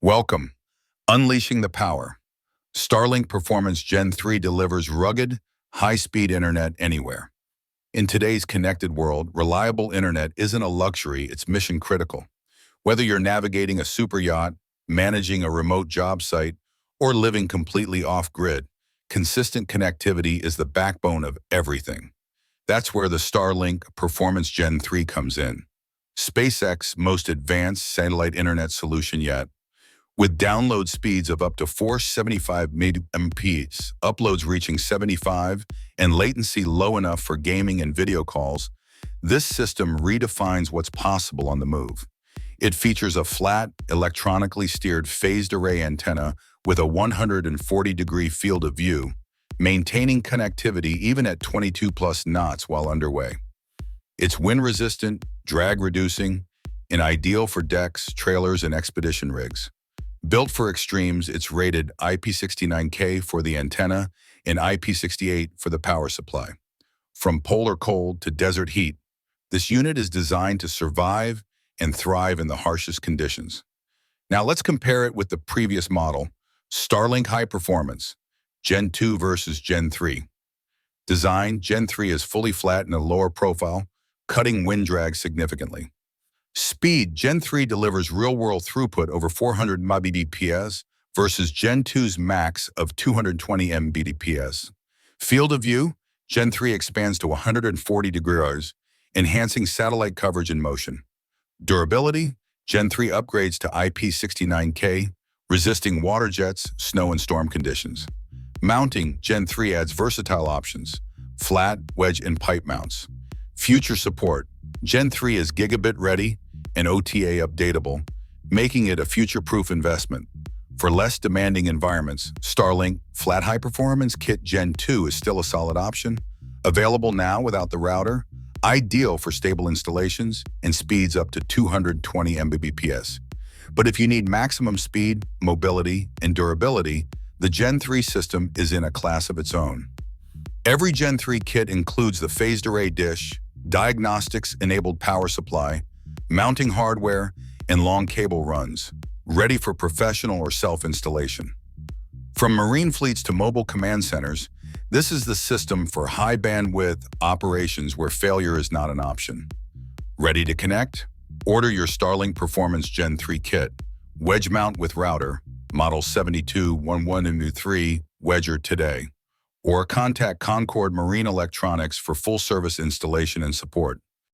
Welcome. Unleashing the power. Starlink Performance Gen 3 delivers rugged, high-speed internet anywhere. In today's connected world, reliable internet isn't a luxury, it's mission critical. Whether you're navigating a super yacht, managing a remote job site, or living completely off-grid, consistent connectivity is the backbone of everything. That's where the Starlink Performance Gen 3 comes in. SpaceX's most advanced satellite internet solution yet. With download speeds of up to 475 Mbps, uploads reaching 75, and latency low enough for gaming and video calls, this system redefines what's possible on the move. It features a flat, electronically steered phased array antenna with a 140-degree field of view, maintaining connectivity even at 22+ knots while underway. It's wind-resistant, drag-reducing, and ideal for decks, trailers, and expedition rigs. Built for extremes, it's rated IP69K for the antenna and IP68 for the power supply. From polar cold to desert heat, this unit is designed to survive and thrive in the harshest conditions. Now let's compare it with the previous model, Starlink High Performance, Gen 2 versus Gen 3. Design, Gen 3 is fully flat in a lower profile, cutting wind drag significantly. Speed, Gen 3 delivers real-world throughput over 400 Mbps versus Gen 2's max of 220 Mbps. Field of view, Gen 3 expands to 140 degrees, enhancing satellite coverage in motion. Durability, Gen 3 upgrades to IP69K, resisting water jets, snow, and storm conditions. Mounting, Gen 3 adds versatile options, flat, wedge, and pipe mounts. Future support, Gen 3 is gigabit-ready and OTA updatable, making it a future-proof investment. For less demanding environments, Starlink Flat High Performance Kit Gen 2 is still a solid option, available now without the router, ideal for stable installations, and speeds up to 220 Mbps. But if you need maximum speed, mobility, and durability, the Gen 3 system is in a class of its own. Every Gen 3 kit includes the phased array dish, diagnostics-enabled power supply, mounting hardware, and long cable runs, ready for professional or self-installation. From marine fleets to mobile command centers, this is the system for high-bandwidth operations where failure is not an option. Ready to connect? Order your Starlink Performance Gen 3 kit, wedge mount with router, model 7211M3 Wedger today, or contact Concord Marine Electronics for full-service installation and support.